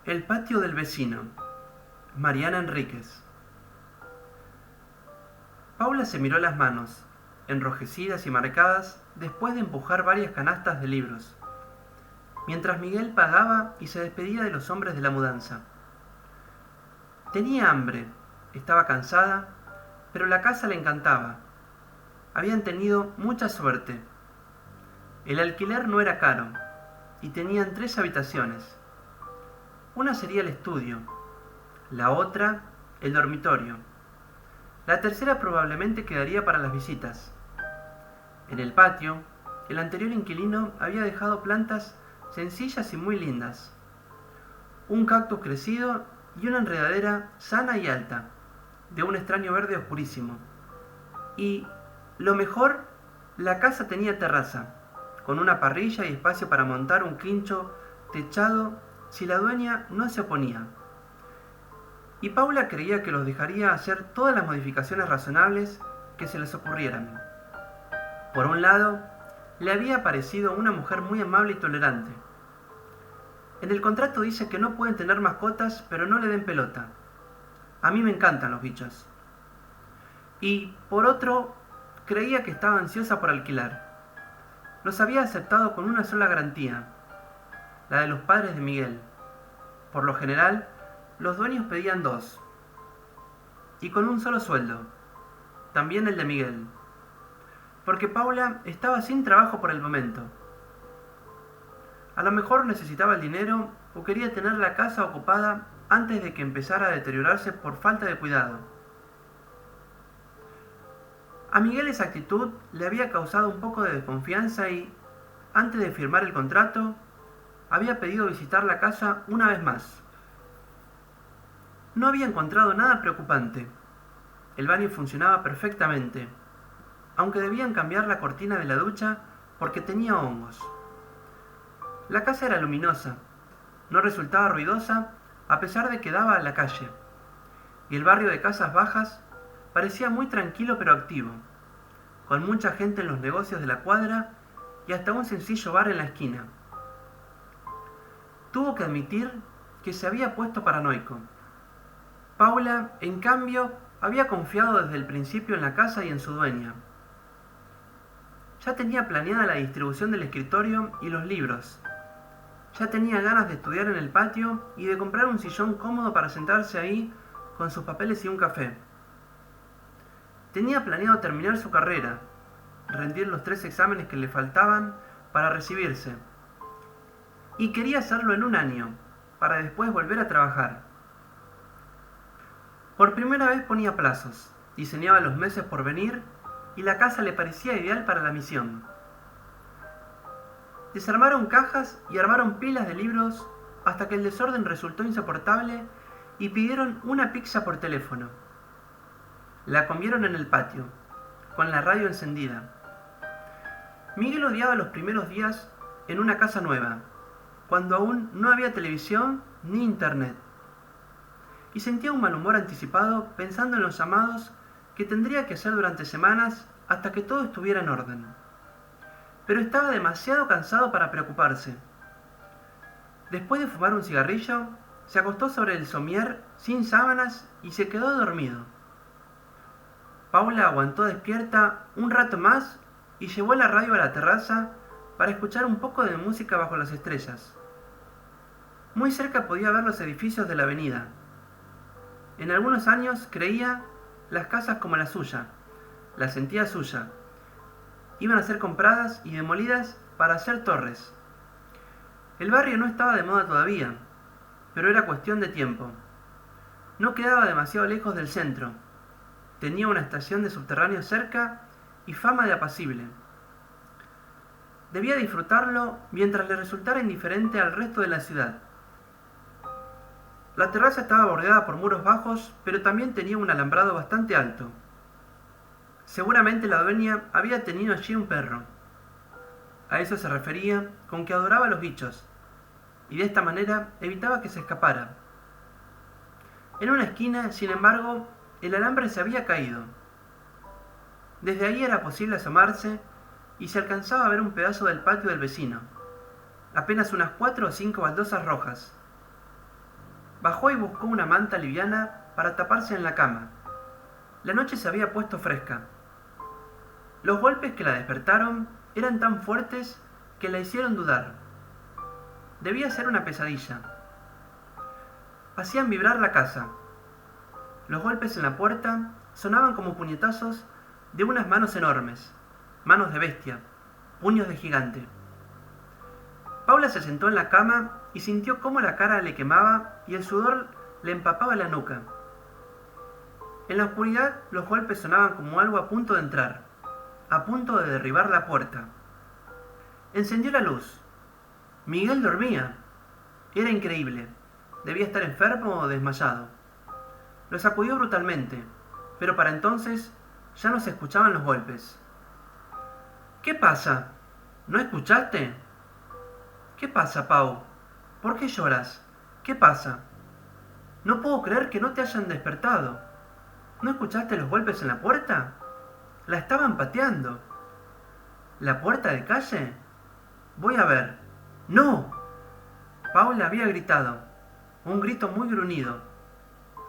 El patio del vecino. Mariana Enríquez. Paula se miró las manos, enrojecidas y marcadas después de empujar varias canastas de libros, mientras Miguel pagaba y se despedía de los hombres de la mudanza. Tenía hambre, estaba cansada, pero la casa le encantaba. Habían tenido mucha suerte. El alquiler no era caro y tenían 3 habitaciones. Una sería el estudio, la otra el dormitorio. La tercera probablemente quedaría para las visitas. En el patio, el anterior inquilino había dejado plantas sencillas y muy lindas. Un cactus crecido y una enredadera sana y alta, de un extraño verde oscurísimo. Y, lo mejor, la casa tenía terraza, con una parrilla y espacio para montar un quincho techado si la dueña no se oponía. Y Paula creía que los dejaría hacer todas las modificaciones razonables que se les ocurrieran. Por un lado, le había parecido una mujer muy amable y tolerante. En el contrato dice que no pueden tener mascotas, pero no le den pelota. A mí me encantan los bichos. Y, por otro, creía que estaba ansiosa por alquilar. Los había aceptado con una sola garantía, la de los padres de Miguel. Por lo general, los dueños pedían 2, y con un solo sueldo, también el de Miguel, porque Paula estaba sin trabajo por el momento. A lo mejor necesitaba el dinero o quería tener la casa ocupada antes de que empezara a deteriorarse por falta de cuidado. A Miguel esa actitud le había causado un poco de desconfianza y, antes de firmar el contrato, había pedido visitar la casa una vez más. No había encontrado nada preocupante. El baño funcionaba perfectamente, aunque debían cambiar la cortina de la ducha porque tenía hongos. La casa era luminosa, no resultaba ruidosa a pesar de que daba a la calle, y el barrio de casas bajas parecía muy tranquilo pero activo, con mucha gente en los negocios de la cuadra y hasta un sencillo bar en la esquina. Tuvo que admitir que se había puesto paranoico. Paula, en cambio, había confiado desde el principio en la casa y en su dueña. Ya tenía planeada la distribución del escritorio y los libros. Ya tenía ganas de estudiar en el patio y de comprar un sillón cómodo para sentarse ahí con sus papeles y un café. Tenía planeado terminar su carrera, rendir los 3 exámenes que le faltaban para recibirse. Y quería hacerlo en un año, para después volver a trabajar. Por primera vez ponía plazos, diseñaba los meses por venir y la casa le parecía ideal para la misión. Desarmaron cajas y armaron pilas de libros hasta que el desorden resultó insoportable y pidieron una pizza por teléfono. La comieron en el patio, con la radio encendida. Miguel odiaba los primeros días en una casa nueva, cuando aún no había televisión ni internet, y sentía un mal humor anticipado pensando en los llamados que tendría que hacer durante semanas hasta que todo estuviera en orden. Pero estaba demasiado cansado para preocuparse. Después de fumar un cigarrillo, se acostó sobre el somier sin sábanas y se quedó dormido. Paula aguantó despierta un rato más y llevó la radio a la terraza para escuchar un poco de música bajo las estrellas. Muy cerca podía ver los edificios de la avenida. En algunos años creía las casas como la suya, la sentía suya. Iban a ser compradas y demolidas para hacer torres. El barrio no estaba de moda todavía, pero era cuestión de tiempo. No quedaba demasiado lejos del centro. Tenía una estación de subterráneo cerca y fama de apacible. Debía disfrutarlo mientras le resultara indiferente al resto de la ciudad. La terraza estaba bordeada por muros bajos, pero también tenía un alambrado bastante alto. Seguramente la dueña había tenido allí un perro. A eso se refería con que adoraba a los bichos, y de esta manera evitaba que se escapara. En una esquina, sin embargo, el alambre se había caído. Desde ahí era posible asomarse y se alcanzaba a ver un pedazo del patio del vecino, apenas unas 4 o 5 baldosas rojas. Bajó y buscó una manta liviana para taparse en la cama. La noche se había puesto fresca. Los golpes que la despertaron eran tan fuertes que la hicieron dudar. Debía ser una pesadilla. Hacían vibrar la casa. Los golpes en la puerta sonaban como puñetazos de unas manos enormes, manos de bestia, puños de gigante. Paula se sentó en la cama y sintió cómo la cara le quemaba y el sudor le empapaba la nuca. En la oscuridad los golpes sonaban como algo a punto de entrar, a punto de derribar la puerta. Encendió la luz. Miguel dormía. Era increíble. Debía estar enfermo o desmayado. Lo sacudió brutalmente, pero para entonces ya no se escuchaban los golpes. ¿Qué pasa? ¿No escuchaste? ¿Qué pasa, Pau? ¿Por qué lloras? ¿Qué pasa? No puedo creer que no te hayan despertado. ¿No escuchaste los golpes en la puerta? La estaban pateando. ¿La puerta de calle? Voy a ver. ¡No! Paula había gritado. Un grito muy gruñido.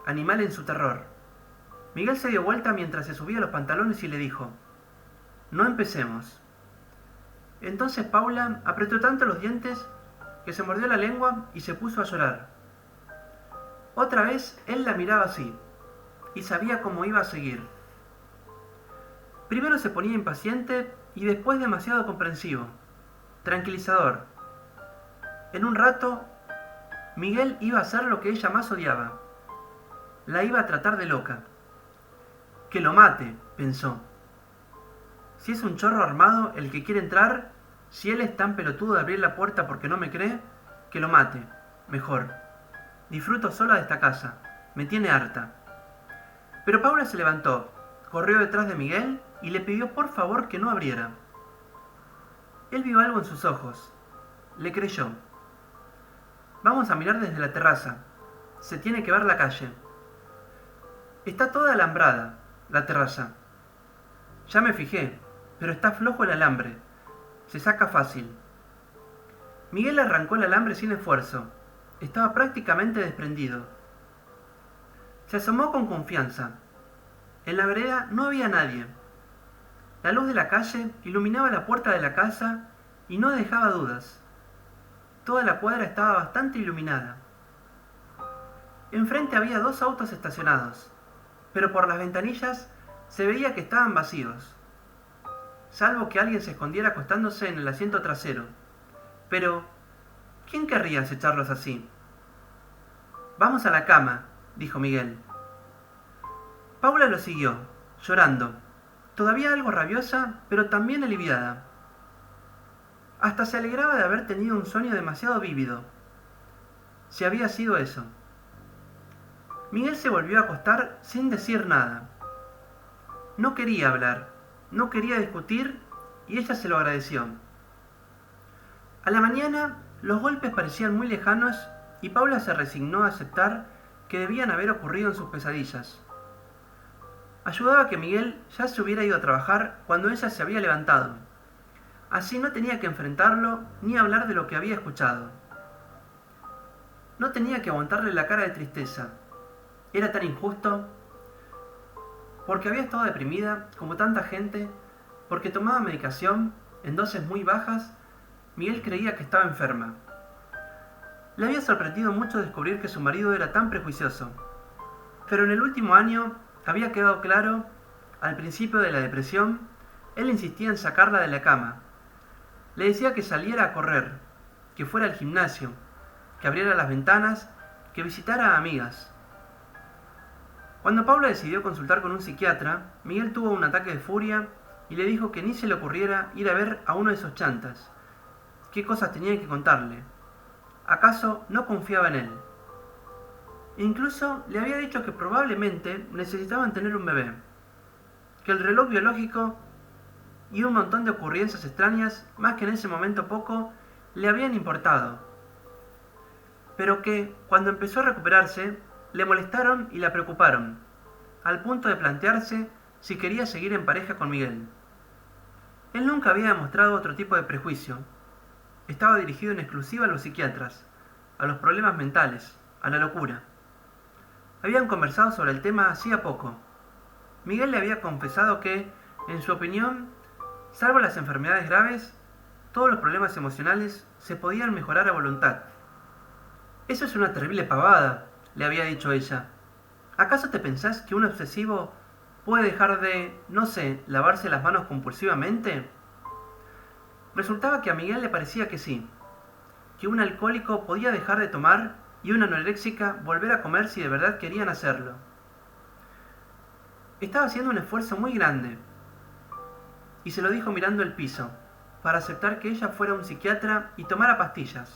Animal en su terror. Miguel se dio vuelta mientras se subía los pantalones y le dijo: No empecemos. Entonces Paula apretó tanto los dientes que se mordió la lengua y se puso a llorar. Otra vez él la miraba así, y sabía cómo iba a seguir. Primero se ponía impaciente y después demasiado comprensivo, tranquilizador. En un rato, Miguel iba a hacer lo que ella más odiaba. La iba a tratar de loca. Que lo mate, pensó. Si es un chorro armado el que quiere entrar, si él es tan pelotudo de abrir la puerta porque no me cree, que lo mate, mejor. Disfruto sola de esta casa, me tiene harta. Pero Paula se levantó, corrió detrás de Miguel y le pidió por favor que no abriera. Él vio algo en sus ojos. Le creyó. Vamos a mirar desde la terraza. Se tiene que ver la calle. Está toda alambrada, la terraza. Ya me fijé, pero está flojo el alambre. Se saca fácil. Miguel arrancó el alambre sin esfuerzo. Estaba prácticamente desprendido. Se asomó con confianza. En la vereda no había nadie. La luz de la calle iluminaba la puerta de la casa y no dejaba dudas. Toda la cuadra estaba bastante iluminada. Enfrente había 2 autos estacionados, pero por las ventanillas se veía que estaban vacíos, salvo que alguien se escondiera acostándose en el asiento trasero. Pero, ¿quién querría acecharlos así? Vamos a la cama, dijo Miguel. Paula lo siguió, llorando, todavía algo rabiosa, pero también aliviada. Hasta se alegraba de haber tenido un sueño demasiado vívido. Si había sido eso. Miguel se volvió a acostar sin decir nada. No quería hablar, no quería discutir, y ella se lo agradeció. A la mañana, los golpes parecían muy lejanos y Paula se resignó a aceptar que debían haber ocurrido en sus pesadillas. Ayudaba a que Miguel ya se hubiera ido a trabajar cuando ella se había levantado. Así no tenía que enfrentarlo ni hablar de lo que había escuchado. No tenía que aguantarle la cara de tristeza. Era tan injusto. Porque había estado deprimida, como tanta gente, porque tomaba medicación en dosis muy bajas, Miguel creía que estaba enferma. Le había sorprendido mucho descubrir que su marido era tan prejuicioso. Pero en el último año había quedado claro, al principio de la depresión, él insistía en sacarla de la cama. Le decía que saliera a correr, que fuera al gimnasio, que abriera las ventanas, que visitara a amigas. Cuando Paula decidió consultar con un psiquiatra, Miguel tuvo un ataque de furia y le dijo que ni se le ocurriera ir a ver a uno de esos chantas. ¿Qué cosas tenía que contarle? ¿Acaso no confiaba en él? Incluso le había dicho que probablemente necesitaban tener un bebé, que el reloj biológico y un montón de ocurrencias extrañas, más que en ese momento poco, le habían importado. Pero que, cuando empezó a recuperarse, le molestaron y la preocuparon, al punto de plantearse si quería seguir en pareja con Miguel. Él nunca había demostrado otro tipo de prejuicio. Estaba dirigido en exclusiva a los psiquiatras, a los problemas mentales, a la locura. Habían conversado sobre el tema hacía poco. Miguel le había confesado que, en su opinión, salvo las enfermedades graves, todos los problemas emocionales se podían mejorar a voluntad. Eso es una terrible pavada, le había dicho ella. ¿Acaso te pensás que un obsesivo puede dejar de, no sé, lavarse las manos compulsivamente? Resultaba que a Miguel le parecía que sí, que un alcohólico podía dejar de tomar y una anoréxica volver a comer si de verdad querían hacerlo. Estaba haciendo un esfuerzo muy grande, y se lo dijo mirando el piso, para aceptar que ella fuera un psiquiatra y tomara pastillas,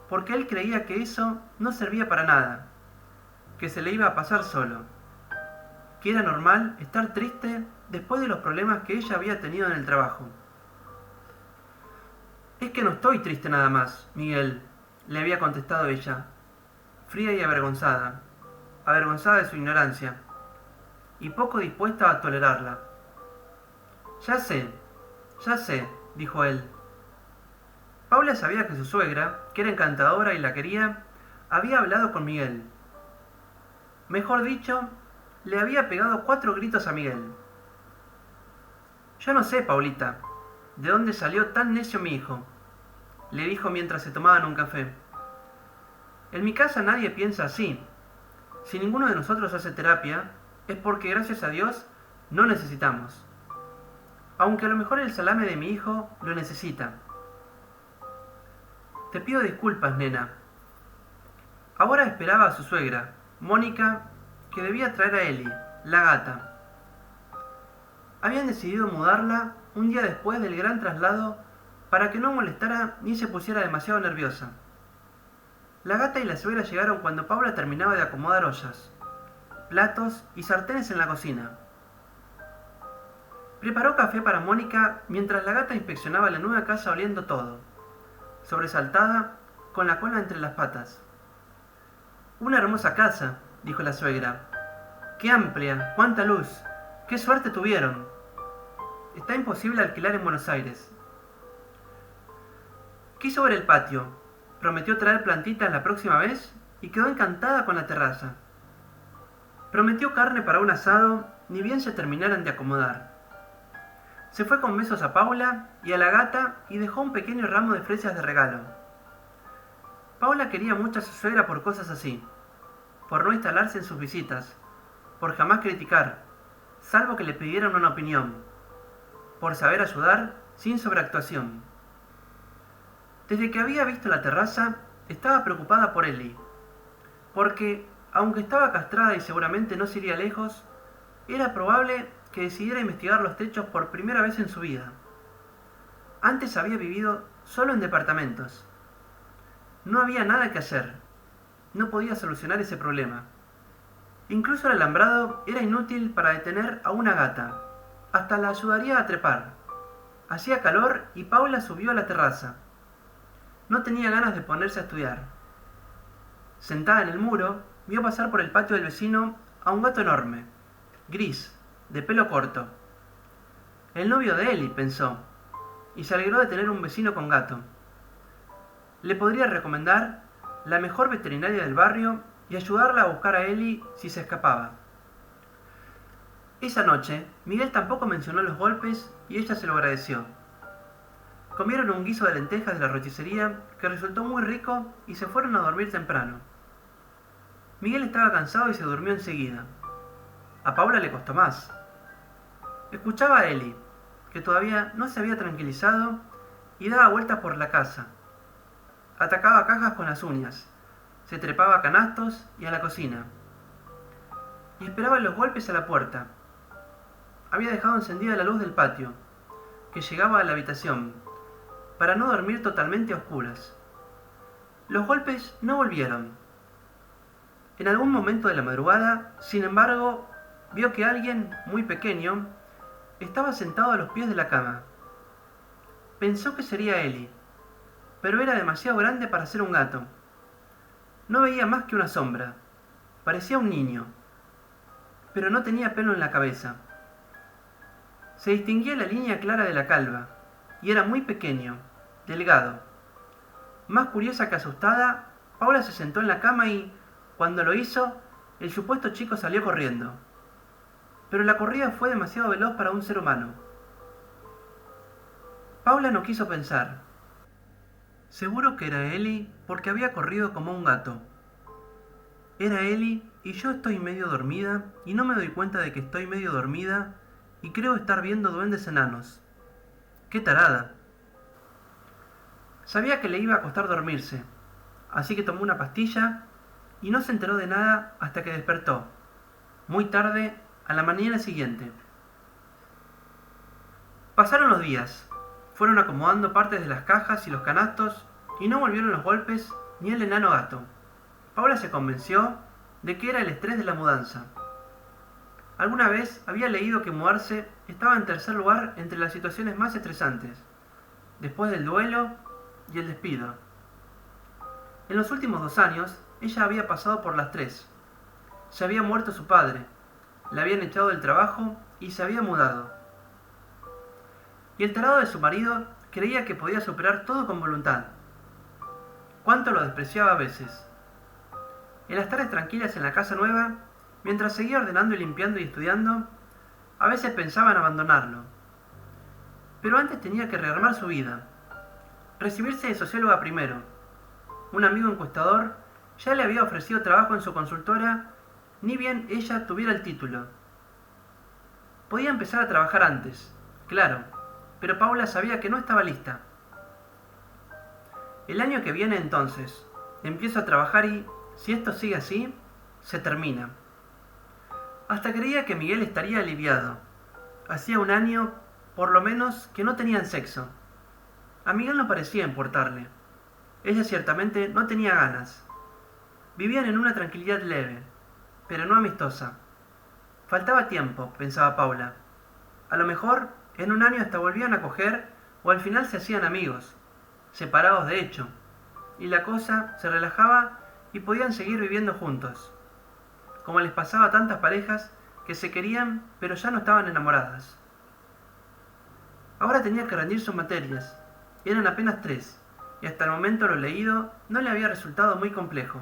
porque él creía que eso no servía para nada, que se le iba a pasar solo, que era normal estar triste después de los problemas que ella había tenido en el trabajo. Es que no estoy triste nada más, Miguel, le había contestado ella, fría y avergonzada de su ignorancia, y poco dispuesta a tolerarla. Ya sé, dijo él. Paula sabía que su suegra, que era encantadora y la quería, había hablado con Miguel. Mejor dicho, le había pegado 4 gritos a Miguel. Yo no sé, Paulita, de dónde salió tan necio mi hijo, le dijo mientras se tomaban un café. En mi casa nadie piensa así. Si ninguno de nosotros hace terapia, es porque gracias a Dios no necesitamos. Aunque a lo mejor el salame de mi hijo lo necesita. Te pido disculpas, nena. Ahora esperaba a su suegra, Mónica, que debía traer a Eli, la gata. Habían decidido mudarla un día después del gran traslado para que no molestara ni se pusiera demasiado nerviosa. La gata y la suegra llegaron cuando Paula terminaba de acomodar ollas, platos y sartenes en la cocina. Preparó café para Mónica mientras la gata inspeccionaba la nueva casa oliendo todo, sobresaltada, con la cola entre las patas. Una hermosa casa, dijo la suegra. ¡Qué amplia! ¡Cuánta luz! ¡Qué suerte tuvieron! Está imposible alquilar en Buenos Aires. Quiso ver el patio, prometió traer plantitas la próxima vez y quedó encantada con la terraza. Prometió carne para un asado ni bien se terminaran de acomodar. Se fue con besos a Paula y a la gata y dejó un pequeño ramo de fresas de regalo. Paula quería mucho a su suegra por cosas así, por no instalarse en sus visitas, por jamás criticar, salvo que le pidieran una opinión, por saber ayudar sin sobreactuación. Desde que había visto la terraza, estaba preocupada por Eli, porque, aunque estaba castrada y seguramente no se iría lejos, era probable que decidiera investigar los techos por primera vez en su vida. Antes había vivido solo en departamentos. No había nada que hacer. No podía solucionar ese problema. Incluso el alambrado era inútil para detener a una gata. Hasta la ayudaría a trepar. Hacía calor y Paula subió a la terraza. No tenía ganas de ponerse a estudiar. Sentada en el muro, vio pasar por el patio del vecino a un gato enorme, gris, de pelo corto. El novio de Eli, pensó, y se alegró de tener un vecino con gato. Le podría recomendar la mejor veterinaria del barrio y ayudarla a buscar a Eli si se escapaba. Esa noche, Miguel tampoco mencionó los golpes y ella se lo agradeció. Comieron un guiso de lentejas de la roticería que resultó muy rico y se fueron a dormir temprano. Miguel estaba cansado y se durmió enseguida. A Paula le costó más. Escuchaba a Eli, que todavía no se había tranquilizado, y daba vueltas por la casa. Atacaba cajas con las uñas, se trepaba a canastos y a la cocina. Y esperaba los golpes a la puerta. Había dejado encendida la luz del patio, que llegaba a la habitación, para no dormir totalmente a oscuras. Los golpes no volvieron. En algún momento de la madrugada, sin embargo, vio que alguien, muy pequeño, estaba sentado a los pies de la cama. Pensó que sería Eli, pero era demasiado grande para ser un gato. No veía más que una sombra. Parecía un niño, pero no tenía pelo en la cabeza. Se distinguía la línea clara de la calva, y era muy pequeño, delgado. Más curiosa que asustada, Paula se sentó en la cama y, cuando lo hizo, el supuesto chico salió corriendo, pero la corrida fue demasiado veloz para un ser humano. Paula no quiso pensar. Seguro que era Eli porque había corrido como un gato. Era Eli y yo estoy medio dormida y no me doy cuenta de que estoy medio dormida y creo estar viendo duendes enanos. ¡Qué tarada! Sabía que le iba a costar dormirse, así que tomó una pastilla y no se enteró de nada hasta que despertó, muy tarde, a la mañana siguiente. Pasaron los días, fueron acomodando partes de las cajas y los canastos y no volvieron los golpes ni el enano gato. Paula se convenció de que era el estrés de la mudanza. Alguna vez había leído que mudarse estaba en tercer lugar entre las situaciones más estresantes, después del duelo y el despido. En los últimos 2 años, ella había pasado por las 3. Se había muerto su padre, le habían echado del trabajo y se había mudado. Y el tarado de su marido creía que podía superar todo con voluntad. Cuánto lo despreciaba a veces. En las tardes tranquilas en la casa nueva, mientras seguía ordenando y limpiando y estudiando, a veces pensaba en abandonarlo. Pero antes tenía que rearmar su vida. Recibirse de socióloga primero. Un amigo encuestador ya le había ofrecido trabajo en su consultora, ni bien ella tuviera el título. Podía empezar a trabajar antes, claro, pero Paula sabía que no estaba lista. El año que viene entonces, empiezo a trabajar y, si esto sigue así, se termina. Hasta creía que Miguel estaría aliviado. Hacía 1 año, por lo menos, que no tenían sexo. A Miguel no parecía importarle. Ella ciertamente no tenía ganas. Vivían en una tranquilidad leve, pero no amistosa. Faltaba tiempo, pensaba Paula. A lo mejor, en 1 año hasta volvían a coger o al final se hacían amigos, separados de hecho, y la cosa se relajaba y podían seguir viviendo juntos, como les pasaba a tantas parejas que se querían pero ya no estaban enamoradas. Ahora tenía que rendir sus materias, eran apenas 3, y hasta el momento lo leído no le había resultado muy complejo.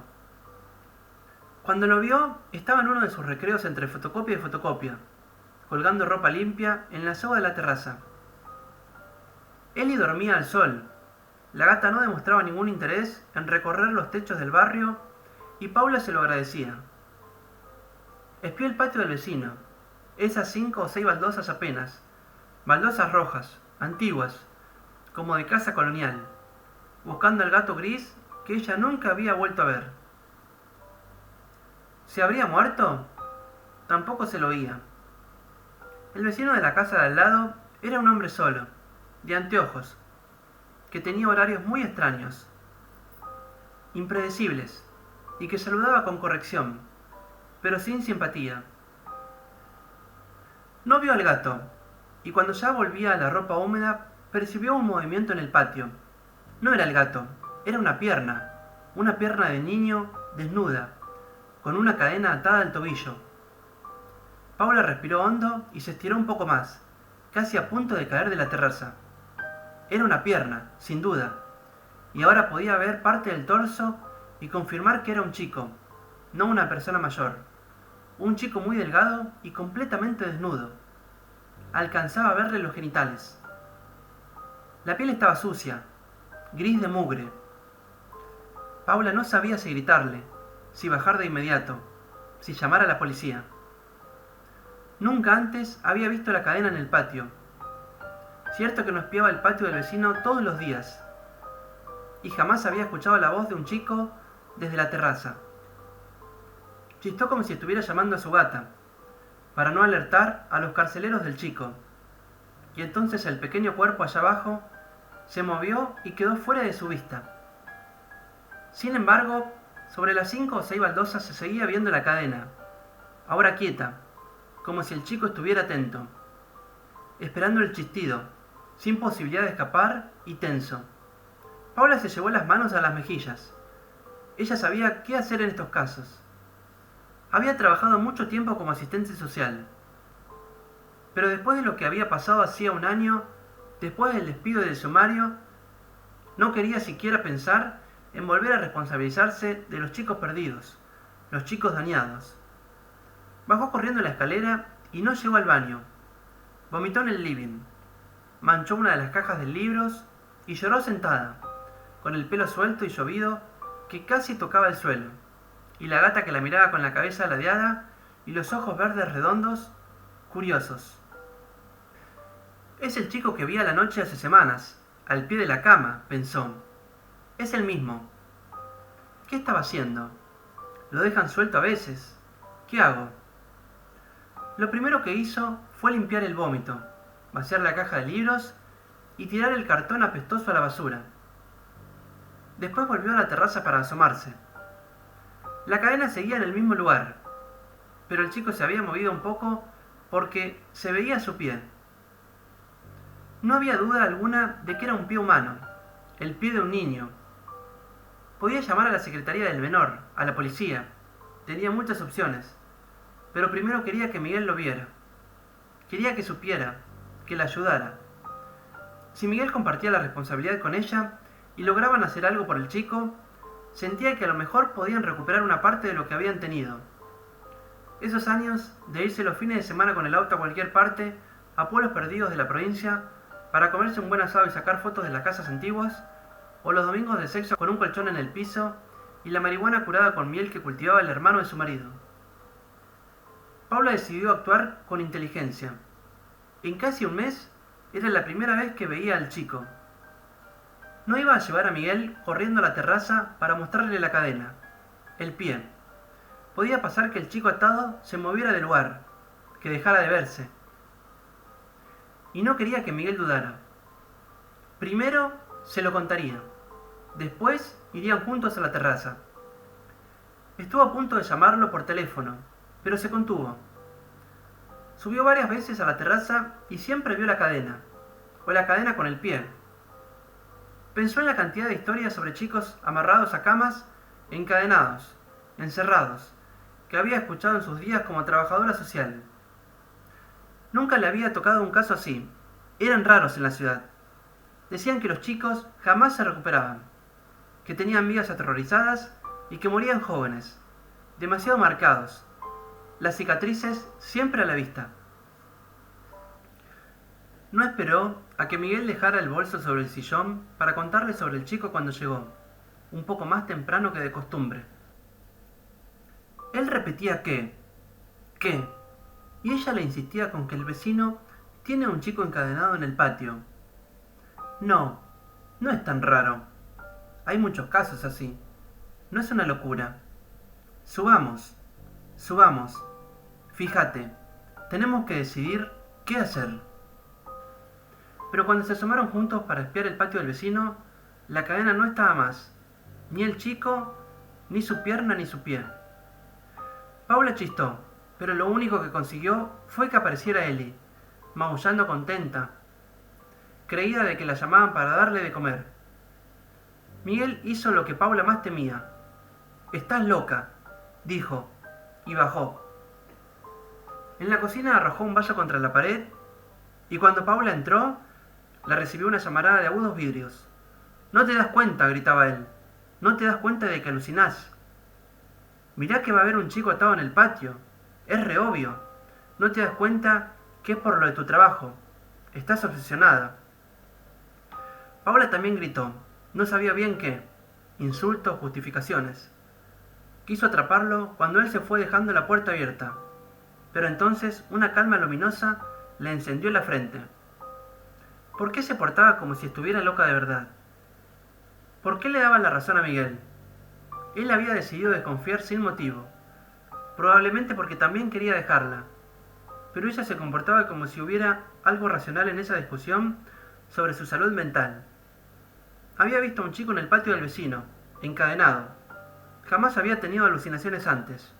Cuando lo vio, estaba en uno de sus recreos entre fotocopia y fotocopia, colgando ropa limpia en la soga de la terraza. Eli dormía al sol. La gata no demostraba ningún interés en recorrer los techos del barrio y Paula se lo agradecía. Espió el patio del vecino, esas 5 o 6 baldosas apenas, baldosas rojas, antiguas, como de casa colonial, buscando al gato gris que ella nunca había vuelto a ver. ¿Se habría muerto? Tampoco se lo oía. El vecino de la casa de al lado era un hombre solo, de anteojos, que tenía horarios muy extraños, impredecibles, y que saludaba con corrección, pero sin simpatía. No vio al gato, y cuando ya volvía a la ropa húmeda, percibió un movimiento en el patio. No era el gato, era una pierna de niño, desnuda, con una cadena atada al tobillo. Paula respiró hondo y se estiró un poco más, casi a punto de caer de la terraza. Era una pierna, sin duda, y ahora podía ver parte del torso y confirmar que era un chico, no una persona mayor. Un chico muy delgado y completamente desnudo. Alcanzaba a verle los genitales. La piel estaba sucia, gris de mugre. Paula no sabía si gritarle, si bajar de inmediato, si llamar a la policía. Nunca antes había visto la cadena en el patio. Cierto que no espiaba el patio del vecino todos los días, y jamás había escuchado la voz de un chico desde la terraza. Chistó como si estuviera llamando a su gata, para no alertar a los carceleros del chico, y entonces el pequeño cuerpo allá abajo se movió y quedó fuera de su vista. Sin embargo, sobre las 5 o 6 baldosas se seguía viendo la cadena, ahora quieta, como si el chico estuviera atento, esperando el chistido, sin posibilidad de escapar y tenso. Paula se llevó las manos a las mejillas. Ella sabía qué hacer en estos casos. Había trabajado mucho tiempo como asistente social. Pero después de lo que había pasado hacía 1 año, después del despido del sumario, no quería siquiera pensar en volver a responsabilizarse de los chicos perdidos, los chicos dañados. Bajó corriendo la escalera y no llegó al baño. Vomitó en el living, manchó una de las cajas de libros y lloró sentada, con el pelo suelto y llovido que casi tocaba el suelo, y la gata que la miraba con la cabeza ladeada y los ojos verdes redondos, curiosos. Es el chico que vi a la noche hace semanas, al pie de la cama, pensó. Es el mismo. ¿Qué estaba haciendo? Lo dejan suelto a veces. ¿Qué hago? Lo primero que hizo fue limpiar el vómito, vaciar la caja de libros y tirar el cartón apestoso a la basura. Después volvió a la terraza para asomarse. La cadena seguía en el mismo lugar, pero el chico se había movido un poco porque se veía su pie. No había duda alguna de que era un pie humano, el pie de un niño. Podía llamar a la secretaría del menor, a la policía. Tenía muchas opciones, pero primero quería que Miguel lo viera. Quería que supiera, que la ayudara. Si Miguel compartía la responsabilidad con ella y lograban hacer algo por el chico, sentía que a lo mejor podían recuperar una parte de lo que habían tenido. Esos años de irse los fines de semana con el auto a cualquier parte, a pueblos perdidos de la provincia, para comerse un buen asado y sacar fotos de las casas antiguas, o los domingos de sexo con un colchón en el piso y la marihuana curada con miel que cultivaba el hermano de su marido. Paula decidió actuar con inteligencia. En casi un mes era la primera vez que veía al chico. No iba a llevar a Miguel corriendo a la terraza para mostrarle la cadena, el pie. Podía pasar que el chico atado se moviera del lugar, que dejara de verse. Y no quería que Miguel dudara. Primero se lo contaría. Después irían juntos a la terraza. Estuvo a punto de llamarlo por teléfono, pero se contuvo. Subió varias veces a la terraza y siempre vio la cadena, o la cadena con el pie. Pensó en la cantidad de historias sobre chicos amarrados a camas, encadenados, encerrados, que había escuchado en sus días como trabajadora social. Nunca le había tocado un caso así. Eran raros en la ciudad. Decían que los chicos jamás se recuperaban, que tenían vidas aterrorizadas y que morían jóvenes, demasiado marcados, las cicatrices siempre a la vista. No esperó a que Miguel dejara el bolso sobre el sillón para contarle sobre el chico cuando llegó, un poco más temprano que de costumbre. Él repetía qué, y ella le insistía con que el vecino tiene a un chico encadenado en el patio. No es tan raro. Hay muchos casos así. No es una locura. Subamos. Fíjate, tenemos que decidir qué hacer. Pero cuando se asomaron juntos para espiar el patio del vecino, la cadena no estaba más. Ni el chico, ni su pierna, ni su pie. Paula chistó, pero lo único que consiguió fue que apareciera Eli, maullando contenta, creída de que la llamaban para darle de comer. Miguel hizo lo que Paula más temía. «Estás loca», dijo, y bajó. En la cocina arrojó un vaso contra la pared, y cuando Paula entró, la recibió una llamarada de agudos vidrios. «¿No te das cuenta?», gritaba él. «¿No te das cuenta de que alucinás? Mirá que va a haber un chico atado en el patio. Es re obvio. ¿No te das cuenta que es por lo de tu trabajo? Estás obsesionada». Paula también gritó. No sabía bien qué. Insultos, justificaciones. Quiso atraparlo cuando él se fue dejando la puerta abierta. Pero entonces una calma luminosa le encendió la frente. ¿Por qué se portaba como si estuviera loca de verdad? ¿Por qué le daba la razón a Miguel? Él había decidido desconfiar sin motivo. Probablemente porque también quería dejarla. Pero ella se comportaba como si hubiera algo racional en esa discusión sobre su salud mental. Había visto a un chico en el patio del vecino, encadenado. Jamás había tenido alucinaciones antes.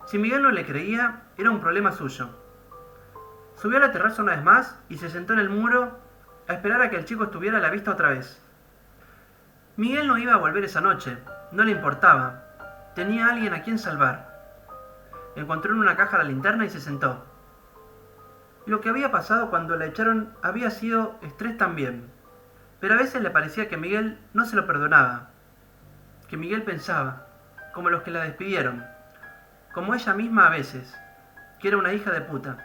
Si Miguel no le creía, era un problema suyo. Subió a la terraza una vez más y se sentó en el muro a esperar a que el chico estuviera a la vista otra vez. Miguel no iba a volver esa noche, no le importaba. Tenía a alguien a quien salvar. Encontró en una caja la linterna y se sentó. Lo que había pasado cuando la echaron había sido estrés también, pero a veces le parecía que Miguel no se lo perdonaba, que Miguel pensaba, como los que la despidieron, como ella misma a veces, que era una hija de puta.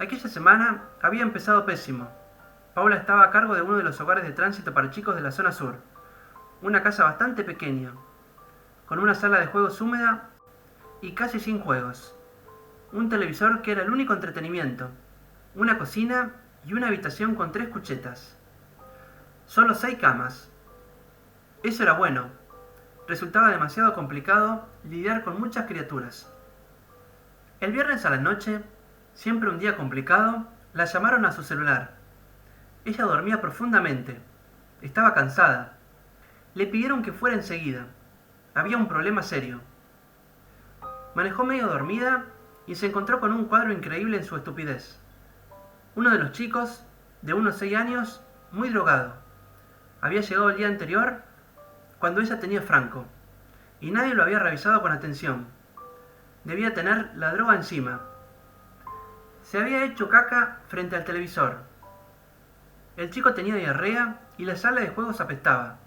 Aquella semana había empezado pésimo. Paula estaba a cargo de uno de los hogares de tránsito para chicos de la zona sur, una casa bastante pequeña, con una sala de juegos húmeda y casi sin juegos, un televisor que era el único entretenimiento, una cocina y una habitación con 3 cuchetas. Solo 6 camas. Eso era bueno. Resultaba demasiado complicado lidiar con muchas criaturas. El viernes a la noche, siempre un día complicado, la llamaron a su celular. Ella dormía profundamente. Estaba cansada. Le pidieron que fuera enseguida. Había un problema serio. Manejó medio dormida y se encontró con un cuadro increíble en su estupidez. Uno de los chicos, de unos 6 años, muy drogado. Había llegado el día anterior cuando ella tenía Franco, y nadie lo había revisado con atención. Debía tener la droga encima. Se había hecho caca frente al televisor. El chico tenía diarrea y la sala de juegos apestaba.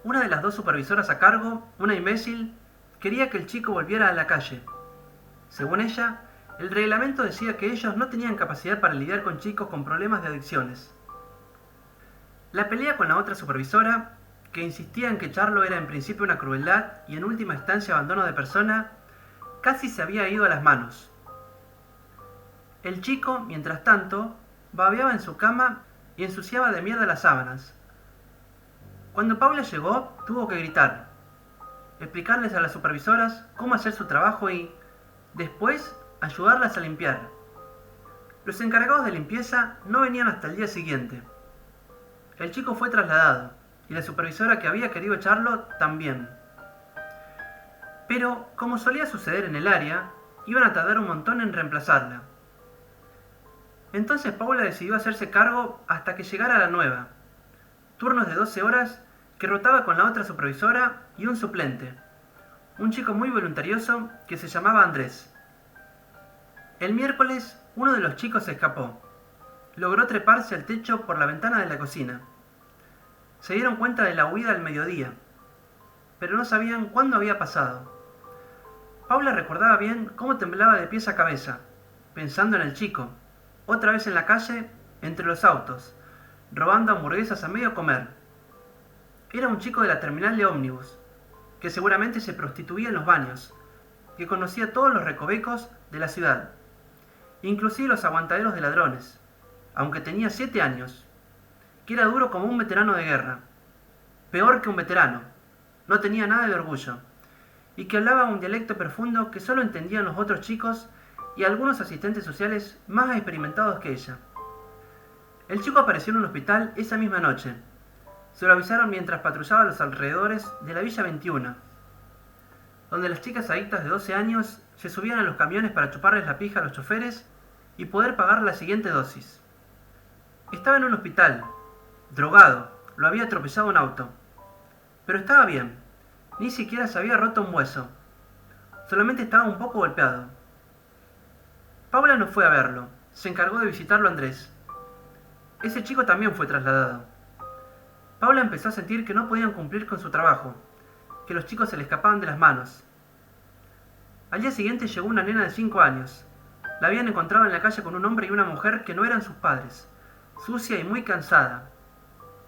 Una de las 2 supervisoras a cargo, una imbécil, quería que el chico volviera a la calle. Según ella, el reglamento decía que ellos no tenían capacidad para lidiar con chicos con problemas de adicciones. La pelea con la otra supervisora, que insistía en que echarlo era en principio una crueldad y en última instancia abandono de persona, casi se había ido a las manos. El chico, mientras tanto, babeaba en su cama y ensuciaba de mierda las sábanas. Cuando Paula llegó, tuvo que gritar, explicarles a las supervisoras cómo hacer su trabajo y, después, ayudarlas a limpiar. Los encargados de limpieza no venían hasta el día siguiente. El chico fue trasladado, y la supervisora que había querido echarlo también. Pero, como solía suceder en el área, iban a tardar un montón en reemplazarla. Entonces Paula decidió hacerse cargo hasta que llegara la nueva. Turnos de 12 horas que rotaba con la otra supervisora y un suplente, un chico muy voluntarioso que se llamaba Andrés. El miércoles, uno de los chicos se escapó. Logró treparse al techo por la ventana de la cocina. Se dieron cuenta de la huida al mediodía, pero no sabían cuándo había pasado. Paula recordaba bien cómo temblaba de pies a cabeza, pensando en el chico, otra vez en la calle, entre los autos, robando hamburguesas a medio comer. Era un chico de la terminal de ómnibus, que seguramente se prostituía en los baños, que conocía todos los recovecos de la ciudad, inclusive los aguantaderos de ladrones, aunque tenía 7 años, que era duro como un veterano de guerra, peor que un veterano, no tenía nada de orgullo, y que hablaba un dialecto profundo que solo entendían los otros chicos y algunos asistentes sociales más experimentados que ella. El chico apareció en un hospital esa misma noche. Se lo avisaron mientras patrullaba los alrededores de la Villa 21, donde las chicas adictas de 12 años se subían a los camiones para chuparles la pija a los choferes y poder pagar la siguiente dosis. Estaba en un hospital, drogado, lo había atropellado un auto. Pero estaba bien, ni siquiera se había roto un hueso, solamente estaba un poco golpeado. Paula no fue a verlo, se encargó de visitarlo Andrés. Ese chico también fue trasladado. Paula empezó a sentir que no podían cumplir con su trabajo, que los chicos se le escapaban de las manos. Al día siguiente llegó una nena de 5 años. La habían encontrado en la calle con un hombre y una mujer que no eran sus padres, sucia y muy cansada.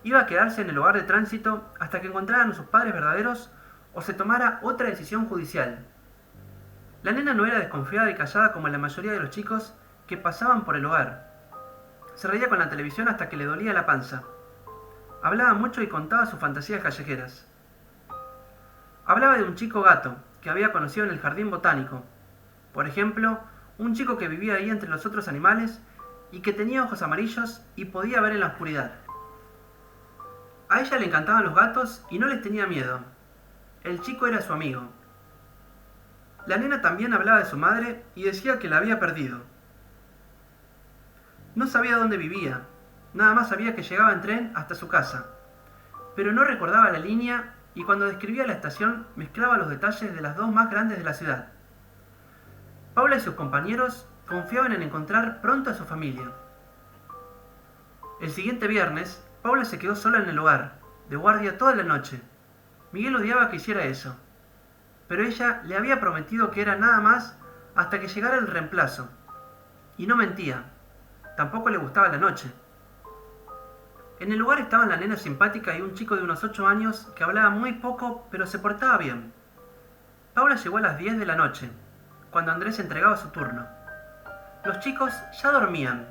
Iba a quedarse en el hogar de tránsito hasta que encontraran a sus padres verdaderos o se tomara otra decisión judicial. La nena no era desconfiada y callada como la mayoría de los chicos que pasaban por el hogar. Se reía con la televisión hasta que le dolía la panza. Hablaba mucho y contaba sus fantasías callejeras. Hablaba de un chico gato que había conocido en el jardín botánico. Por ejemplo, un chico que vivía ahí entre los otros animales y que tenía ojos amarillos y podía ver en la oscuridad. A ella le encantaban los gatos y no les tenía miedo. El chico era su amigo. La nena también hablaba de su madre y decía que la había perdido. No sabía dónde vivía, nada más sabía que llegaba en tren hasta su casa, pero no recordaba la línea y cuando describía la estación mezclaba los detalles de las 2 más grandes de la ciudad. Paula y sus compañeros confiaban en encontrar pronto a su familia. El siguiente viernes, Paula se quedó sola en el hogar, de guardia toda la noche. Miguel odiaba que hiciera eso, pero ella le había prometido que era nada más hasta que llegara el reemplazo. Y no mentía, tampoco le gustaba la noche. En el lugar estaban la nena simpática y un chico de unos 8 años que hablaba muy poco, pero se portaba bien. Paula llegó a las 10 de la noche, cuando Andrés entregaba su turno. Los chicos ya dormían.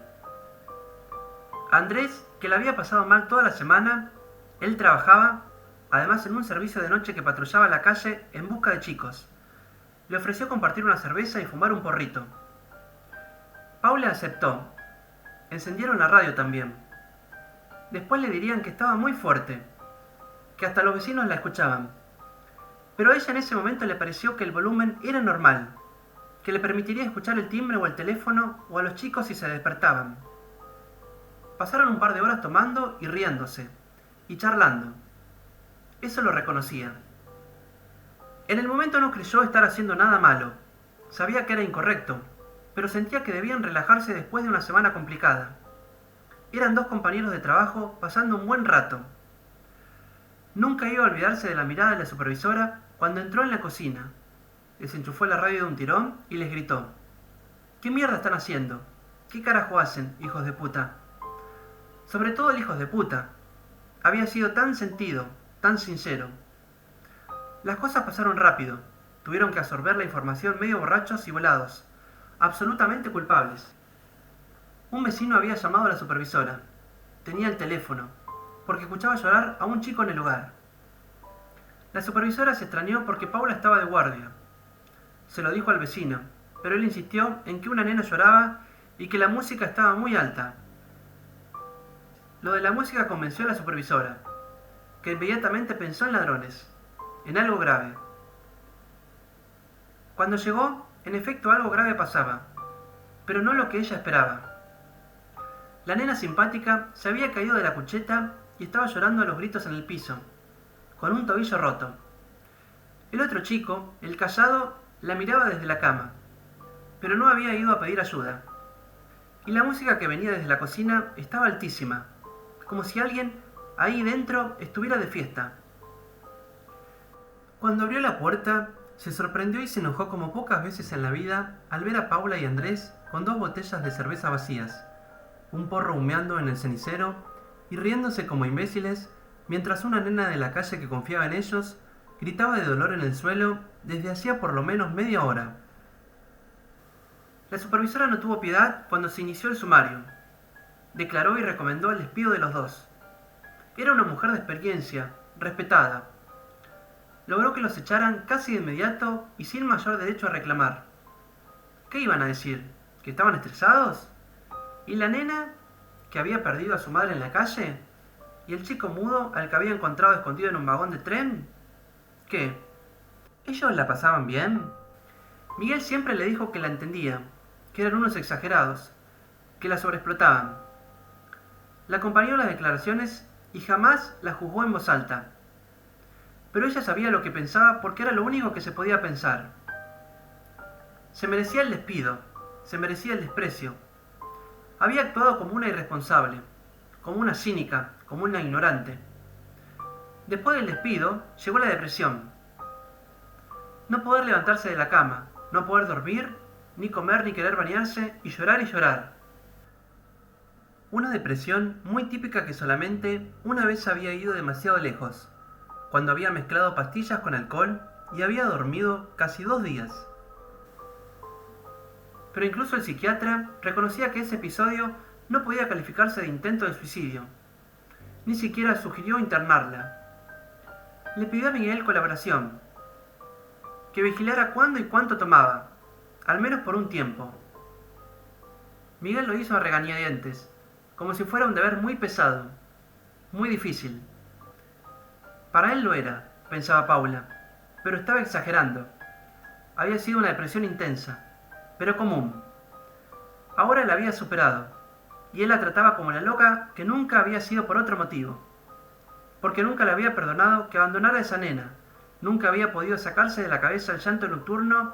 Andrés, que la había pasado mal toda la semana, él trabajaba, además en un servicio de noche que patrullaba la calle en busca de chicos. Le ofreció compartir una cerveza y fumar un porrito. Paula aceptó. Encendieron la radio también. Después le dirían que estaba muy fuerte, que hasta los vecinos la escuchaban. Pero a ella en ese momento le pareció que el volumen era normal, que le permitiría escuchar el timbre o el teléfono o a los chicos si se despertaban. Pasaron un par de horas tomando y riéndose, y charlando. Eso lo reconocía. En el momento no creyó estar haciendo nada malo. Sabía que era incorrecto, pero sentía que debían relajarse después de una semana complicada. Eran dos compañeros de trabajo pasando un buen rato. Nunca iba a olvidarse de la mirada de la supervisora cuando entró en la cocina. Desenchufó la radio de un tirón y les gritó: ¿Qué mierda están haciendo? ¿Qué carajo hacen, hijos de puta? Sobre todo el hijos de puta. Había sido tan sentido, tan sincero. Las cosas pasaron rápido. Tuvieron que absorber la información medio borrachos y volados, absolutamente culpables. Un vecino había llamado a la supervisora. Tenía el teléfono, porque escuchaba llorar a un chico en el hogar. La supervisora se extrañó porque Paula estaba de guardia. Se lo dijo al vecino, pero él insistió en que una nena lloraba y que la música estaba muy alta. Lo de la música convenció a la supervisora, que inmediatamente pensó en ladrones, en algo grave. Cuando llegó, en efecto algo grave pasaba, pero no lo que ella esperaba. La nena simpática se había caído de la cucheta y estaba llorando a los gritos en el piso, con un tobillo roto. El otro chico, el callado, la miraba desde la cama, pero no había ido a pedir ayuda. Y la música que venía desde la cocina estaba altísima, como si alguien ahí dentro estuviera de fiesta. Cuando abrió la puerta, se sorprendió y se enojó como pocas veces en la vida al ver a Paula y Andrés con 2 botellas de cerveza vacías, un porro humeando en el cenicero y riéndose como imbéciles mientras una nena de la calle que confiaba en ellos gritaba de dolor en el suelo desde hacía por lo menos media hora. La supervisora no tuvo piedad cuando se inició el sumario. Declaró y recomendó el despido de los dos. Era una mujer de experiencia, respetada. Logró que los echaran casi de inmediato y sin mayor derecho a reclamar. ¿Qué iban a decir? ¿Que estaban estresados? ¿Y la nena, que había perdido a su madre en la calle? ¿Y el chico mudo al que había encontrado escondido en un vagón de tren? ¿Qué? ¿Ellos la pasaban bien? Miguel siempre le dijo que la entendía, que eran unos exagerados, que la sobreexplotaban. La acompañó en las declaraciones y jamás la juzgó en voz alta. Pero ella sabía lo que pensaba porque era lo único que se podía pensar. Se merecía el despido, se merecía el desprecio. Había actuado como una irresponsable, como una cínica, como una ignorante. Después del despido, llegó la depresión. No poder levantarse de la cama, no poder dormir, ni comer ni querer bañarse, y llorar. Una depresión muy típica que solamente una vez había ido demasiado lejos, cuando había mezclado pastillas con alcohol y había dormido casi 2 días. Pero incluso el psiquiatra reconocía que ese episodio no podía calificarse de intento de suicidio. Ni siquiera sugirió internarla. Le pidió a Miguel colaboración, que vigilara cuándo y cuánto tomaba, al menos por un tiempo. Miguel lo hizo a regañadientes, como si fuera un deber muy pesado, muy difícil. Para él lo era, pensaba Paula, pero estaba exagerando. Había sido una depresión intensa, pero común. Ahora la había superado, y él la trataba como la loca que nunca había sido por otro motivo. Porque nunca le había perdonado que abandonara a esa nena, nunca había podido sacarse de la cabeza el llanto nocturno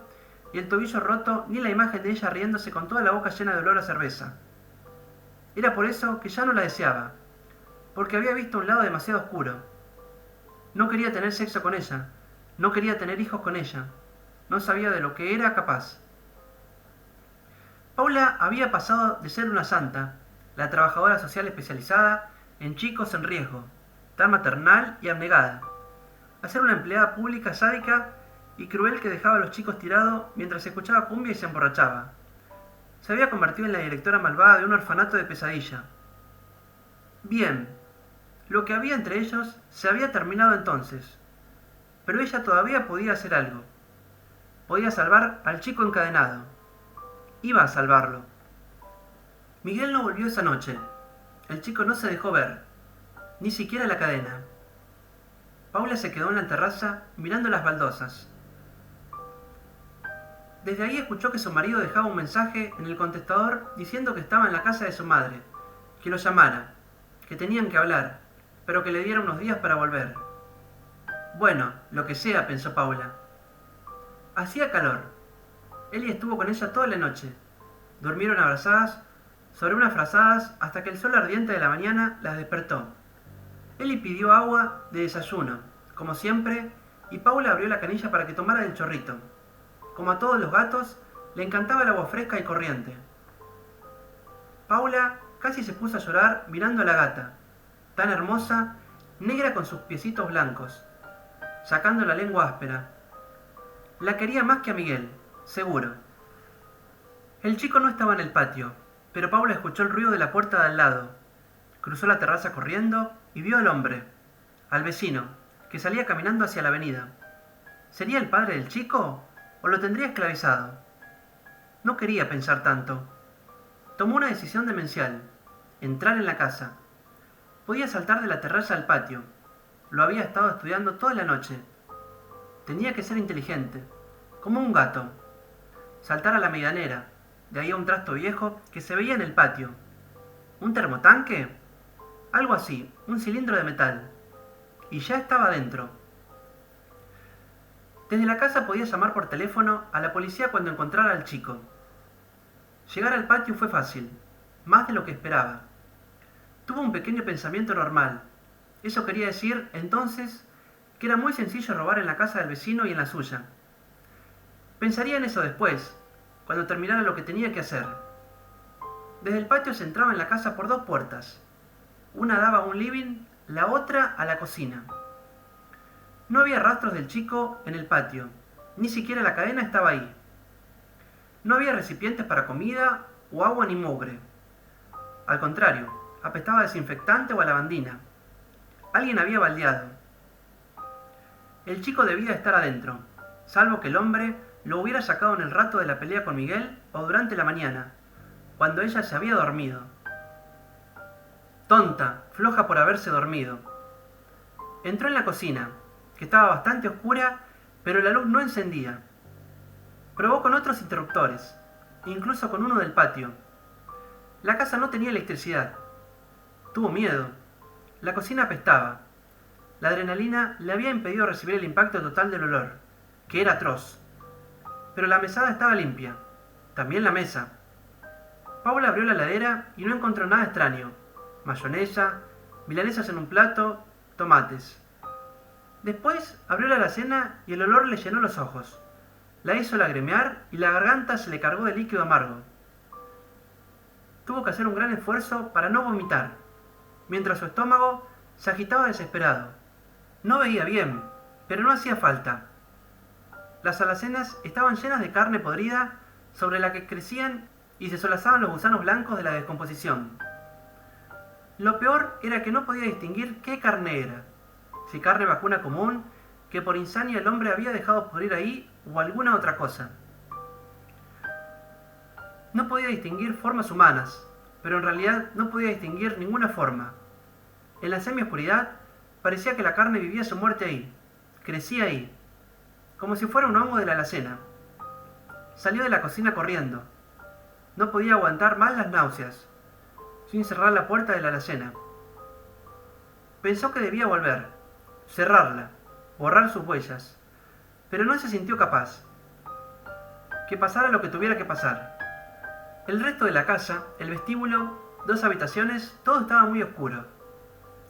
y el tobillo roto, ni la imagen de ella riéndose con toda la boca llena de olor a cerveza. Era por eso que ya no la deseaba, porque había visto un lado demasiado oscuro. No quería tener sexo con ella, no quería tener hijos con ella, no sabía de lo que era capaz. Paula había pasado de ser una santa, la trabajadora social especializada en chicos en riesgo, tan maternal y abnegada, a ser una empleada pública sádica y cruel que dejaba a los chicos tirados mientras escuchaba cumbia y se emborrachaba. Se había convertido en la directora malvada de un orfanato de pesadilla. Bien, lo que había entre ellos se había terminado entonces, pero ella todavía podía hacer algo. Podía salvar al chico encadenado. Iba a salvarlo. Miguel no volvió esa noche. El chico no se dejó ver, ni siquiera la cadena. Paula se quedó en la terraza mirando las baldosas. Desde ahí escuchó que su marido dejaba un mensaje en el contestador diciendo que estaba en la casa de su madre, que lo llamara, que tenían que hablar, pero que le diera unos días para volver. Bueno, lo que sea, pensó Paula. Hacía calor. Eli estuvo con ella toda la noche. Durmieron abrazadas sobre unas frazadas hasta que el sol ardiente de la mañana las despertó. Eli pidió agua de desayuno, como siempre, y Paula abrió la canilla para que tomara del chorrito. Como a todos los gatos, le encantaba el agua fresca y corriente. Paula casi se puso a llorar mirando a la gata, tan hermosa, negra con sus piecitos blancos, sacando la lengua áspera. La quería más que a Miguel, seguro. El chico no estaba en el patio, pero Paula escuchó el ruido de la puerta de al lado. Cruzó la terraza corriendo y vio al hombre, al vecino, que salía caminando hacia la avenida. ¿Sería el padre del chico o lo tendría esclavizado? No quería pensar tanto. Tomó una decisión demencial: entrar en la casa. Podía saltar de la terraza al patio. Lo había estado estudiando toda la noche. Tenía que ser inteligente, como un gato. Saltar a la medianera, de ahí a un trasto viejo que se veía en el patio. ¿Un termotanque? Algo así, un cilindro de metal. Y ya estaba dentro. Desde la casa podía llamar por teléfono a la policía cuando encontrara al chico. Llegar al patio fue fácil, más de lo que esperaba. Tuvo un pequeño pensamiento normal. Eso quería decir, entonces, que era muy sencillo robar en la casa del vecino y en la suya. Pensaría en eso después, cuando terminara lo que tenía que hacer. Desde el patio se entraba en la casa por dos puertas. Una daba a un living, la otra a la cocina. No había rastros del chico en el patio, ni siquiera la cadena estaba ahí. No había recipientes para comida o agua ni mugre. Al contrario, apestaba a desinfectante o a lavandina. Alguien había baldeado. El chico debía estar adentro, salvo que el hombre lo hubiera sacado en el rato de la pelea con Miguel o durante la mañana, cuando ella se había dormido. Tonta, floja por haberse dormido. Entró en la cocina, que estaba bastante oscura, pero la luz no encendía. Probó con otros interruptores, incluso con uno del patio. La casa no tenía electricidad. Tuvo miedo. La cocina apestaba. La adrenalina le había impedido recibir el impacto total del olor, que era atroz. Pero la mesada estaba limpia. También la mesa. Paula abrió la heladera y no encontró nada extraño. Mayonesa, milanesas en un plato, tomates. Después abrió la alacena y el olor le llenó los ojos. La hizo lagrimear y la garganta se le cargó de líquido amargo. Tuvo que hacer un gran esfuerzo para no vomitar, mientras su estómago se agitaba desesperado. No veía bien, pero no hacía falta. Las alacenas estaban llenas de carne podrida sobre la que crecían y se solazaban los gusanos blancos de la descomposición. Lo peor era que no podía distinguir qué carne era, si carne vacuna común, que por insania el hombre había dejado pudrir ahí, o alguna otra cosa. No podía distinguir formas humanas, pero en realidad no podía distinguir ninguna forma. En la semioscuridad parecía que la carne vivía su muerte ahí, crecía ahí, como si fuera un hongo de la alacena. Salió de la cocina corriendo. No podía aguantar más las náuseas, sin cerrar la puerta de la alacena. Pensó que debía volver, cerrarla, borrar sus huellas, pero no se sintió capaz. Que pasara lo que tuviera que pasar. El resto de la casa, el vestíbulo, dos habitaciones, todo estaba muy oscuro.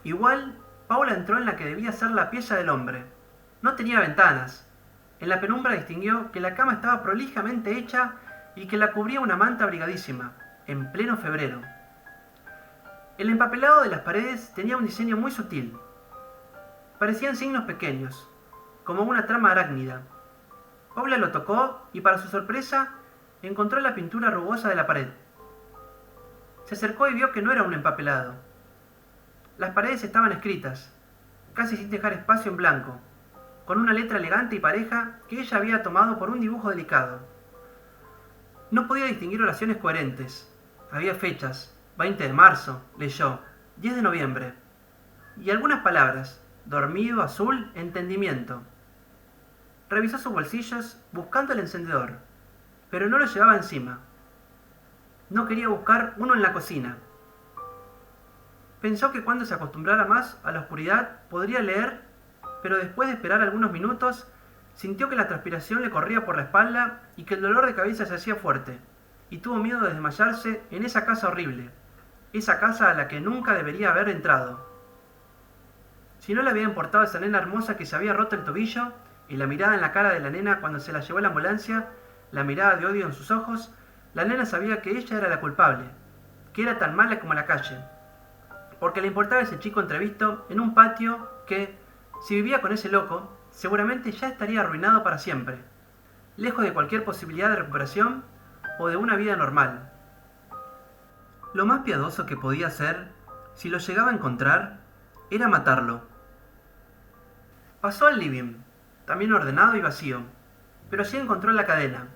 Igual, Paula entró en la que debía ser la pieza del hombre. No tenía ventanas. En la penumbra distinguió que la cama estaba prolijamente hecha y que la cubría una manta abrigadísima, en pleno febrero. El empapelado de las paredes tenía un diseño muy sutil. Parecían signos pequeños, como una trama arácnida. Paula lo tocó y, para su sorpresa, encontró la pintura rugosa de la pared. Se acercó y vio que no era un empapelado. Las paredes estaban escritas, casi sin dejar espacio en blanco, con una letra elegante y pareja que ella había tomado por un dibujo delicado. No podía distinguir oraciones coherentes. Había fechas: 20 de marzo, leyó, 10 de noviembre, y algunas palabras: dormido, azul, entendimiento. Revisó sus bolsillos buscando el encendedor, pero no lo llevaba encima. No quería buscar uno en la cocina. Pensó que cuando se acostumbrara más a la oscuridad podría leer, pero después de esperar algunos minutos, sintió que la transpiración le corría por la espalda y que el dolor de cabeza se hacía fuerte, y tuvo miedo de desmayarse en esa casa horrible, esa casa a la que nunca debería haber entrado. Si no le había importado esa nena hermosa que se había roto el tobillo, y la mirada en la cara de la nena cuando se la llevó a la ambulancia, la mirada de odio en sus ojos, la nena sabía que ella era la culpable, que era tan mala como la calle, porque le importaba ese chico entrevisto en un patio que, si vivía con ese loco, seguramente ya estaría arruinado para siempre, lejos de cualquier posibilidad de recuperación o de una vida normal. Lo más piadoso que podía hacer, si lo llegaba a encontrar, era matarlo. Pasó al living, también ordenado y vacío, pero allí encontró la cadena,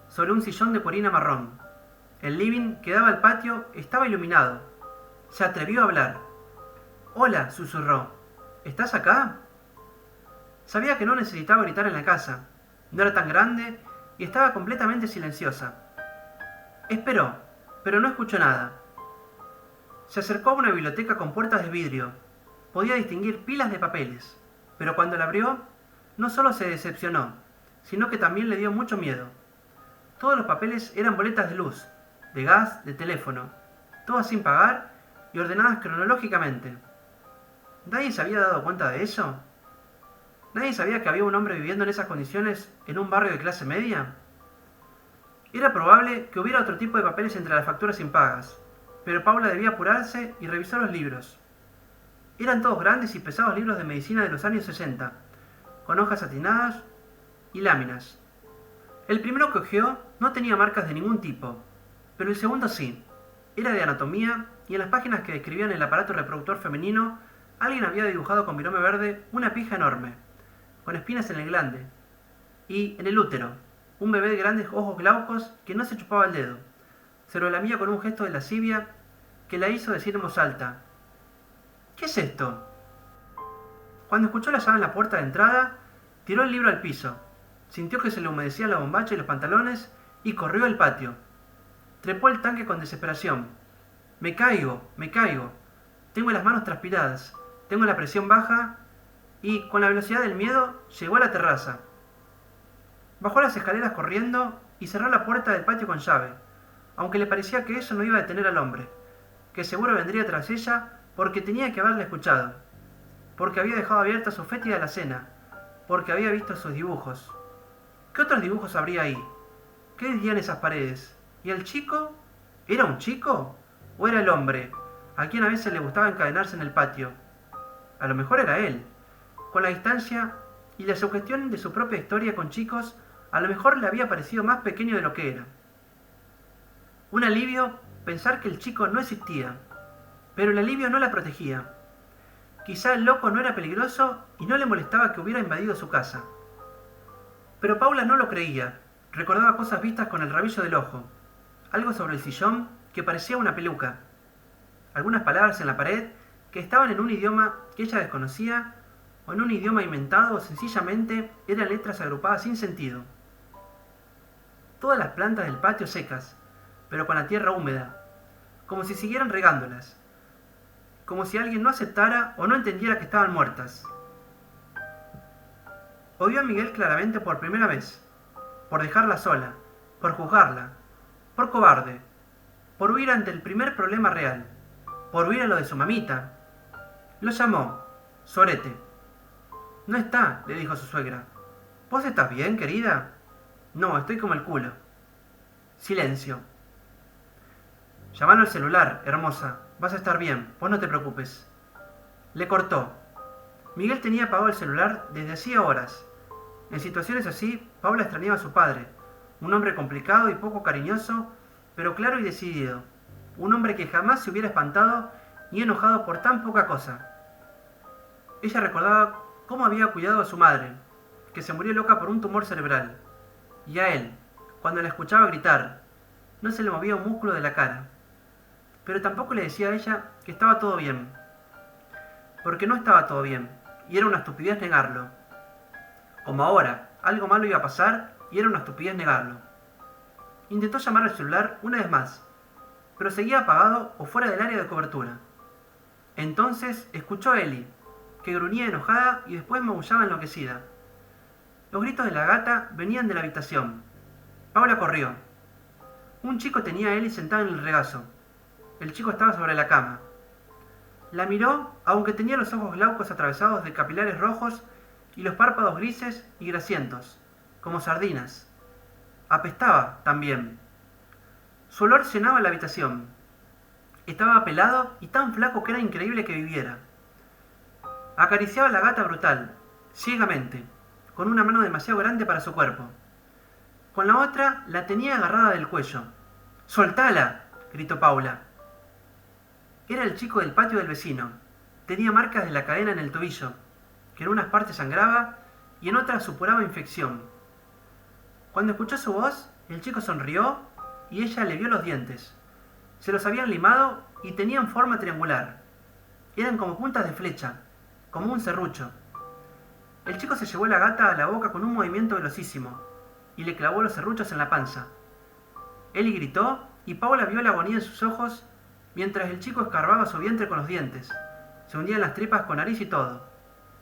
sobre un sillón de corina marrón. El living que daba al patio estaba iluminado. Se atrevió a hablar. «Hola», susurró. «¿Estás acá?» Sabía que no necesitaba gritar en la casa. No era tan grande y estaba completamente silenciosa. Esperó, pero no escuchó nada. Se acercó a una biblioteca con puertas de vidrio. Podía distinguir pilas de papeles, pero cuando la abrió, no solo se decepcionó, sino que también le dio mucho miedo. Todos los papeles eran boletas de luz, de gas, de teléfono, todas sin pagar y ordenadas cronológicamente. ¿Nadie se había dado cuenta de eso? ¿Nadie sabía que había un hombre viviendo en esas condiciones en un barrio de clase media? Era probable que hubiera otro tipo de papeles entre las facturas impagas, pero Paula debía apurarse y revisar los libros. Eran todos grandes y pesados libros de medicina de los años 60, con hojas satinadas y láminas. El primero que hojeó no tenía marcas de ningún tipo, pero el segundo sí. Era de anatomía y en las páginas que describían el aparato reproductor femenino, alguien había dibujado con birome verde una pija enorme, con espinas en el glande, y en el útero, un bebé de grandes ojos glaucos que no se chupaba el dedo. Se lo lamía con un gesto de lascivia que la hizo decir en voz alta: «¿Qué es esto?». Cuando escuchó la llave en la puerta de entrada, tiró el libro al piso, sintió que se le humedecían la bombacha y los pantalones y corrió al patio. Trepó el tanque con desesperación. «Me caigo, me caigo. Tengo las manos transpiradas, tengo la presión baja», y, con la velocidad del miedo, llegó a la terraza. Bajó las escaleras corriendo y cerró la puerta del patio con llave, aunque le parecía que eso no iba a detener al hombre, que seguro vendría tras ella porque tenía que haberla escuchado, porque había dejado abierta su fétida alacena, porque había visto sus dibujos. ¿Qué otros dibujos habría ahí? ¿Qué decían esas paredes? ¿Y el chico? ¿Era un chico? ¿O era el hombre, a quien a veces le gustaba encadenarse en el patio? A lo mejor era él. Con la distancia y la sugestión de su propia historia con chicos, a lo mejor le había parecido más pequeño de lo que era. Un alivio pensar que el chico no existía, pero el alivio no la protegía. Quizá el loco no era peligroso y no le molestaba que hubiera invadido su casa. Pero Paula no lo creía. Recordaba cosas vistas con el rabillo del ojo. Algo sobre el sillón que parecía una peluca. Algunas palabras en la pared que estaban en un idioma que ella desconocía, o en un idioma inventado, o sencillamente eran letras agrupadas sin sentido. Todas las plantas del patio secas, pero con la tierra húmeda, como si siguieran regándolas, como si alguien no aceptara o no entendiera que estaban muertas. Odió a Miguel claramente por primera vez, por dejarla sola, por juzgarla, por cobarde, por huir ante el primer problema real, por huir a lo de su mamita. Lo llamó Sorete. «No está», le dijo su suegra. «¿Vos estás bien, querida?» «No, estoy como el culo». Silencio. Llamalo al celular, hermosa. Vas a estar bien, vos no te preocupes. Le cortó. Miguel tenía apagado el celular desde hacía horas. En situaciones así, Paula extrañaba a su padre, un hombre complicado y poco cariñoso, pero claro y decidido. Un hombre que jamás se hubiera espantado ni enojado por tan poca cosa. Ella recordaba cómo había cuidado a su madre, que se murió loca por un tumor cerebral, y a él, cuando la escuchaba gritar, no se le movía un músculo de la cara. Pero tampoco le decía a ella que estaba todo bien, porque no estaba todo bien, y era una estupidez negarlo. Como ahora, algo malo iba a pasar y era una estupidez negarlo. Intentó llamar al celular una vez más, pero seguía apagado o fuera del área de cobertura. Entonces escuchó a Ellie, que gruñía enojada y después maullaba enloquecida. Los gritos de la gata venían de la habitación. Paula corrió. Un chico tenía a Ellie sentada en el regazo. El chico estaba sobre la cama. La miró, aunque tenía los ojos glaucos atravesados de capilares rojos y los párpados grises y grasientos, como sardinas. Apestaba también. Su olor llenaba la habitación. Estaba pelado y tan flaco que era increíble que viviera. Acariciaba a la gata brutal, ciegamente, con una mano demasiado grande para su cuerpo. Con la otra la tenía agarrada del cuello. ¡Soltala!, gritó Paula. Era el chico del patio del vecino. Tenía marcas de la cadena en el tobillo, que en unas partes sangraba y en otras supuraba infección. Cuando escuchó su voz, el chico sonrió y ella le vio los dientes. Se los habían limado y tenían forma triangular. Eran como puntas de flecha, como un serrucho. El chico se llevó la gata a la boca con un movimiento velocísimo y le clavó los serruchos en la panza. Ellie gritó y Paula vio la agonía en sus ojos mientras el chico escarbaba su vientre con los dientes. Se hundía en las tripas con nariz y todo.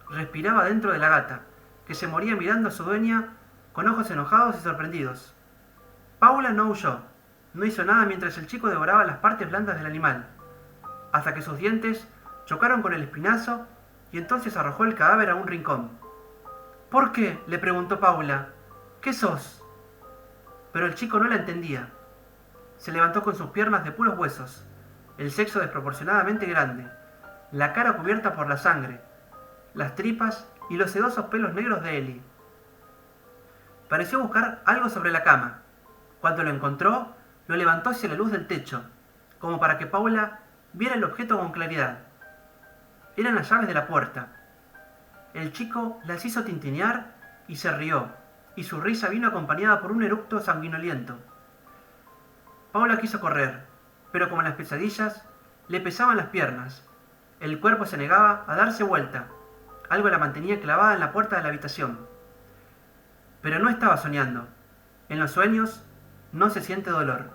Respiraba dentro de la gata, que se moría mirando a su dueña con ojos enojados y sorprendidos. Paula no huyó, no hizo nada mientras el chico devoraba las partes blandas del animal, hasta que sus dientes chocaron con el espinazo y entonces arrojó el cadáver a un rincón. ¿Por qué?, le preguntó Paula. ¿Qué sos? Pero el chico no la entendía. Se levantó con sus piernas de puros huesos, el sexo desproporcionadamente grande, la cara cubierta por la sangre, las tripas y los sedosos pelos negros de Ellie. Pareció buscar algo sobre la cama. Cuando lo encontró, lo levantó hacia la luz del techo, como para que Paula viera el objeto con claridad. Eran las llaves de la puerta. El chico las hizo tintinear y se rió, y su risa vino acompañada por un eructo sanguinoliento. Paula quiso correr, pero como en las pesadillas, le pesaban las piernas. El cuerpo se negaba a darse vuelta. Algo la mantenía clavada en la puerta de la habitación. Pero no estaba soñando. En los sueños no se siente dolor.